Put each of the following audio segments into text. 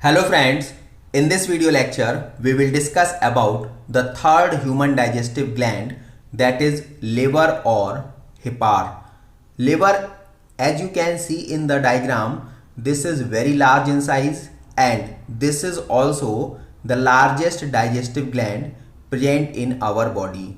Hello friends, in this video lecture we will discuss about the third human digestive gland, that is liver or Hepar. Liver, as you can see in the diagram, this is very large in size and this is also the largest digestive gland present in our body.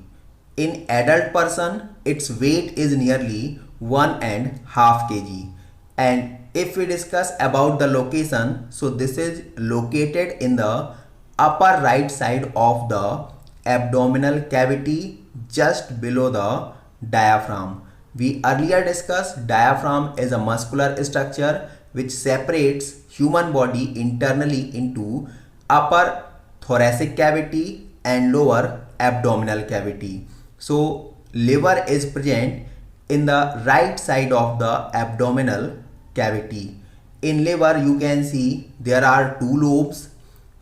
In adult person, its weight is nearly 1.5 kg. And if we discuss about the location, so this is located in the upper right side of the abdominal cavity just below the diaphragm. We earlier discussed diaphragm is a muscular structure which separates human body internally into upper thoracic cavity and lower abdominal cavity. So liver is present in the right side of the abdominal cavity. In liver you can see there are two lobes,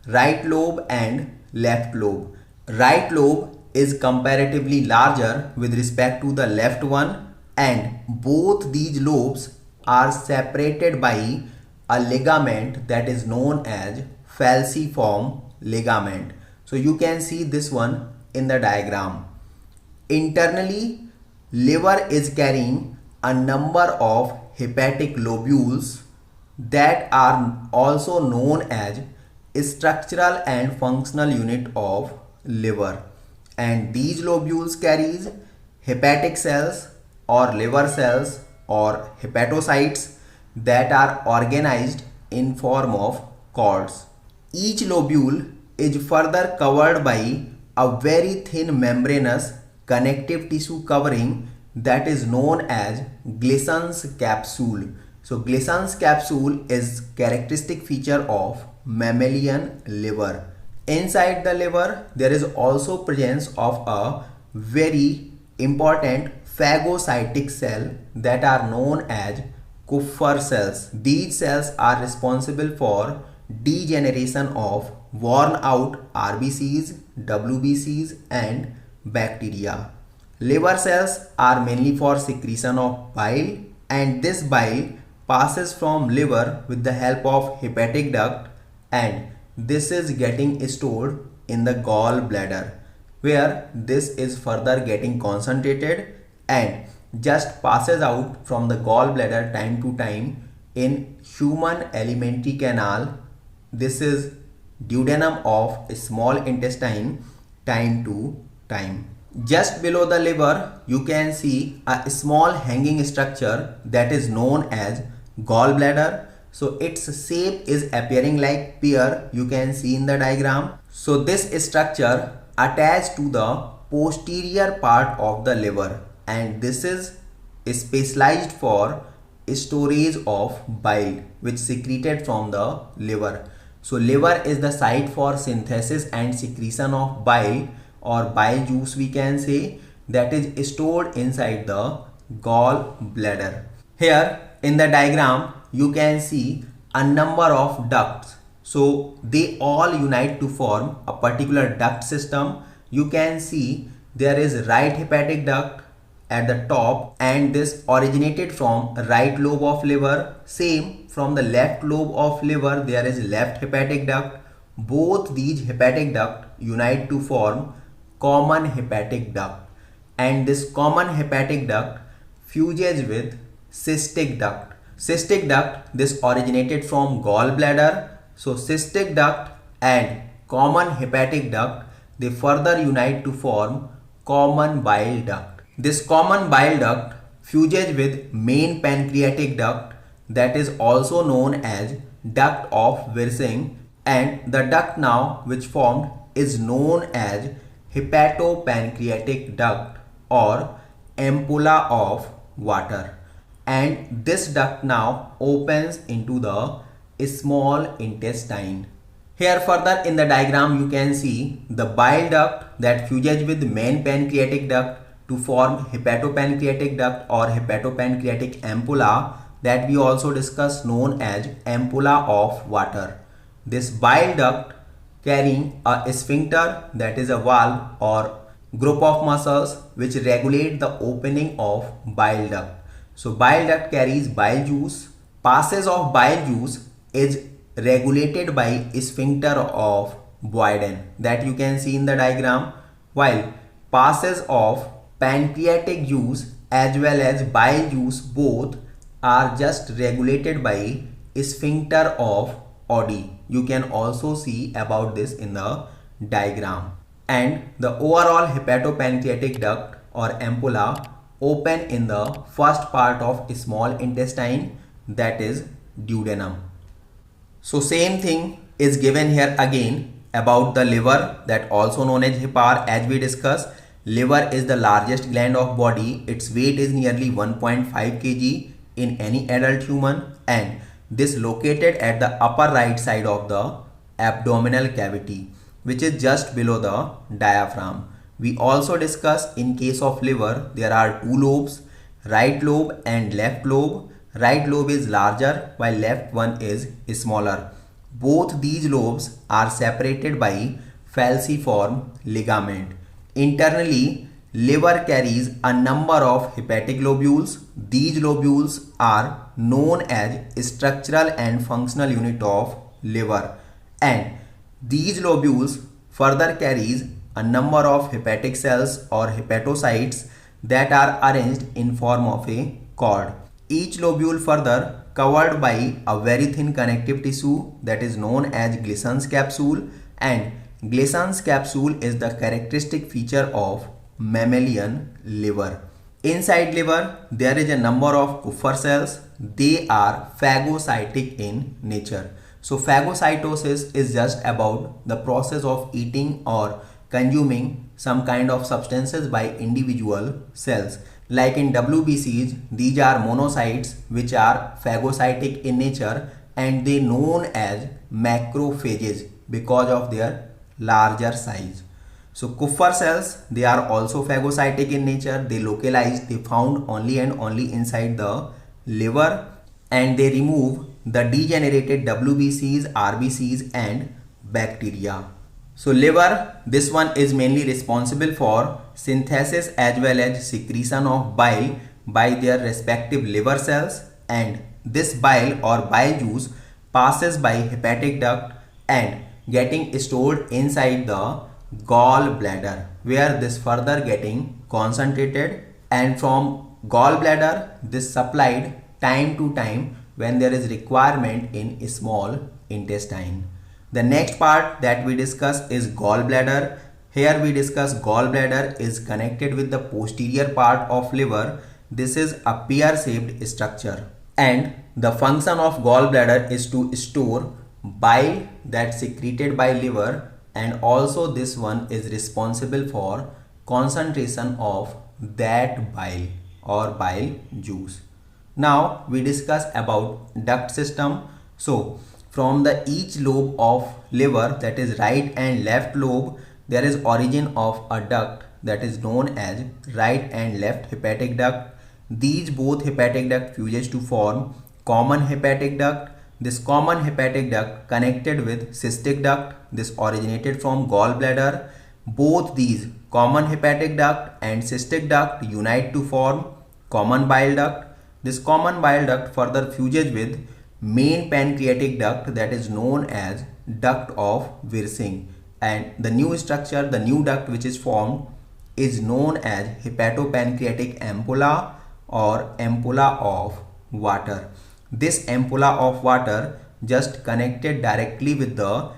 right lobe and left lobe. Right lobe is comparatively larger with respect to the left one, and both these lobes are separated by a ligament that is known as falciform ligament. So you can see this one in the diagram. Internally, liver is carrying a number of hepatic lobules that are also known as structural and functional unit of liver, and these lobules carries hepatic cells or liver cells or hepatocytes that are organized in form of cords. Each lobule is further covered by a very thin membranous connective tissue covering that is known as glisson's capsule. So glisson's capsule is characteristic feature of mammalian liver. Inside the liver there is also presence of a very important phagocytic cell that are known as kupffer cells. These cells are responsible for degeneration of worn out RBCs, WBCs and bacteria. Liver cells are mainly for secretion of bile, and this bile passes from liver with the help of hepatic duct, and this is getting stored in the gallbladder, where this is further getting concentrated and just passes out from the gallbladder time to time in human alimentary canal. This is duodenum of small intestine time to time. Just below the liver you can see a small hanging structure that is known as gallbladder. So its shape is appearing like pear, you can see in the diagram. So this structure attached to the posterior part of the liver, and this is specialized for storage of bile which secreted from the liver. So liver is the site for synthesis and secretion of bile or bile juice, we can say, that is stored inside the gallbladder. Here in the diagram you can see a number of ducts. So they all unite to form a particular duct system. You can see there is right hepatic duct at the top, and this originated from right lobe of liver. Same from the left lobe of liver there is left hepatic duct. Both these hepatic duct unite to form common hepatic duct, and this common hepatic duct fuses with cystic duct. Cystic duct, this originated from gallbladder. So cystic duct and common hepatic duct, they further unite to form common bile duct. This common bile duct fuses with main pancreatic duct that is also known as duct of wirsung, and the duct now which formed is known as hepatopancreatic duct or ampulla of vater, and this duct now opens into the small intestine. Here further in the diagram you can see the bile duct that fuses with main pancreatic duct to form hepatopancreatic duct or hepatopancreatic ampulla, that we also discussed, known as ampulla of vater. This bile duct carrying a sphincter, that is a valve or group of muscles which regulate the opening of bile duct. So bile duct carries bile juice. Passage of bile juice is regulated by sphincter of boyden that you can see in the diagram, while passes of pancreatic juice as well as bile juice both are just regulated by sphincter of oddi. You can also see about this in the diagram. And the overall hepatopancreatic duct or ampulla open in the first part of small intestine, that is duodenum. So same thing is given here again about the liver, that also known as hepar. As we discussed, liver is the largest gland of body. Its weight is nearly 1.5 kg in any adult human, and this located at the upper right side of the abdominal cavity, which is just below the diaphragm. We also discuss in case of liver there are two lobes, right lobe and left lobe. Right lobe is larger while left one is smaller. Both these lobes are separated by falciform ligament. Internally, liver carries a number of hepatic lobules. These lobules are known as structural and functional unit of liver, and these lobules further carries a number of hepatic cells or hepatocytes that are arranged in form of a cord. Each lobule further covered by a very thin connective tissue that is known as glisson's capsule, and glisson's capsule is the characteristic feature of mammalian liver. Inside liver there is a number of kupffer cells. They are phagocytic in nature. So phagocytosis is just about the process of eating or consuming some kind of substances by individual cells. Like in WBCs, these are monocytes which are phagocytic in nature, and they known as macrophages because of their larger size. So kupffer cells, they are also phagocytic in nature. They localize, they found only and only inside the liver, and they remove the degenerated WBCs, RBCs and bacteria. So liver, this one is mainly responsible for synthesis as well as secretion of bile by their respective liver cells, and this bile or bile juice passes by hepatic duct and getting stored inside the gallbladder, where this further getting concentrated, and from gallbladder this supplied time to time when there is requirement in small intestine. The next part that we discuss is gallbladder. Here we discuss gallbladder is connected with the posterior part of liver. This is a pear-shaped structure, and the function of gallbladder is to store bile that's secreted by liver, and also this one is responsible for concentration of that bile or bile juice. Now we discuss about duct system. So from the each lobe of liver, that is right and left lobe, there is origin of a duct that is known as right and left hepatic duct. These both hepatic duct fuses to form common hepatic duct. This common hepatic duct connected with cystic duct. This originated from gallbladder. Both these common hepatic duct and cystic duct unite to form common bile duct. This common bile duct further fuses with main pancreatic duct that is known as duct of wirsung, and the new structure, the new duct which is formed is known as hepatopancreatic ampulla or ampulla of vater. This ampulla of vater just connected directly with the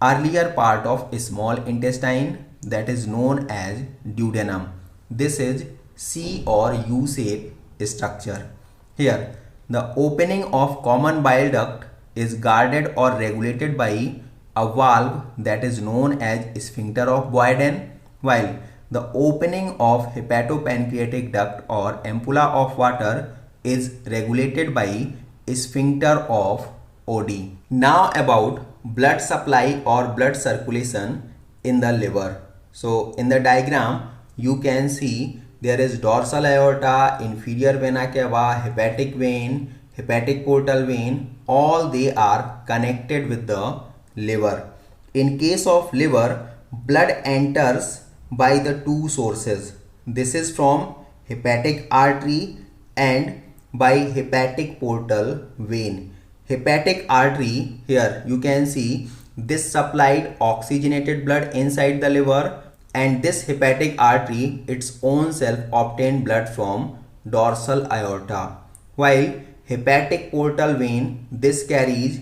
earlier part of small intestine that is known as duodenum. This is C or U shape structure. Here the opening of common bile duct is guarded or regulated by a valve that is known as sphincter of boyden, while the opening of hepatopancreatic duct or ampulla of vater is regulated by sphincter of oddi. Now about blood supply or blood circulation in the liver. So in the diagram you can see there is dorsal aorta, inferior vena cava, hepatic vein, hepatic portal vein. All they are connected with the liver. In case of liver, blood enters by the two sources. This is from hepatic artery and by hepatic portal vein. Hepatic artery, here you can see this supplied oxygenated blood inside the liver, and this hepatic artery its own self obtained blood from dorsal aorta, while hepatic portal vein, this carries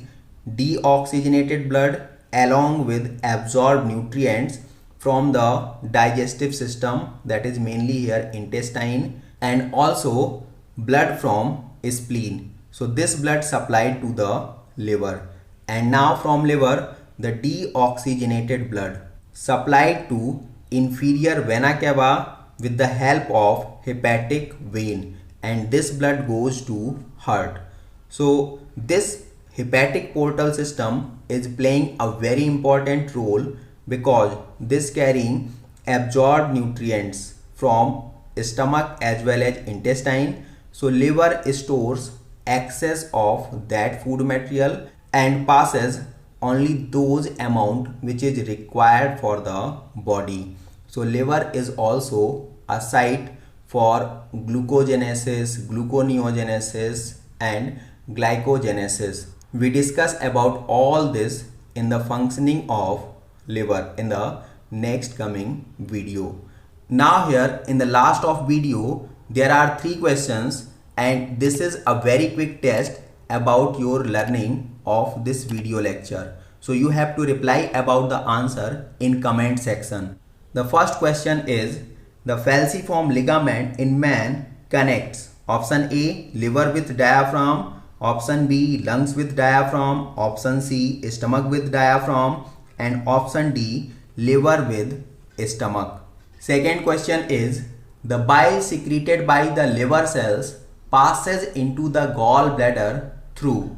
deoxygenated blood along with absorbed nutrients from the digestive system, that is mainly here intestine, and also blood from spleen. So this blood supplied to the liver, and now from liver the deoxygenated blood supplied to inferior vena cava with the help of hepatic vein, and this blood goes to heart. So this hepatic portal system is playing a very important role because this carrying absorbed nutrients from stomach as well as intestine. So liver stores excess of that food material and passes only those amount which is required for the body. So liver is also a site for glucogenesis, gluconeogenesis and glycogenesis. We discuss about all this in the functioning of liver in the next coming video. Now here in the last of video there are 3 questions, and this is a very quick test about your learning of this video lecture. So you have to reply about the answer in comment section. The first question is, the falciform ligament in man connects option A liver with diaphragm, option B lungs with diaphragm, option C stomach with diaphragm, and option D liver with stomach. Second question is, the bile secreted by the liver cells passes into the gallbladder through.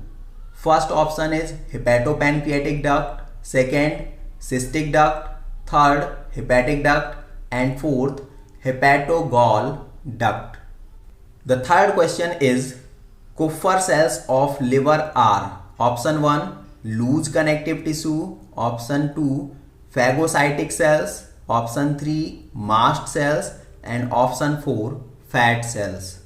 First option is hepatopancreatic duct, second cystic duct, third hepatic duct, and fourth hepatogall duct. The third question is, kupffer cells of liver are option 1 loose connective tissue, option 2 phagocytic cells, option 3 mast cells, and option 4 fat cells.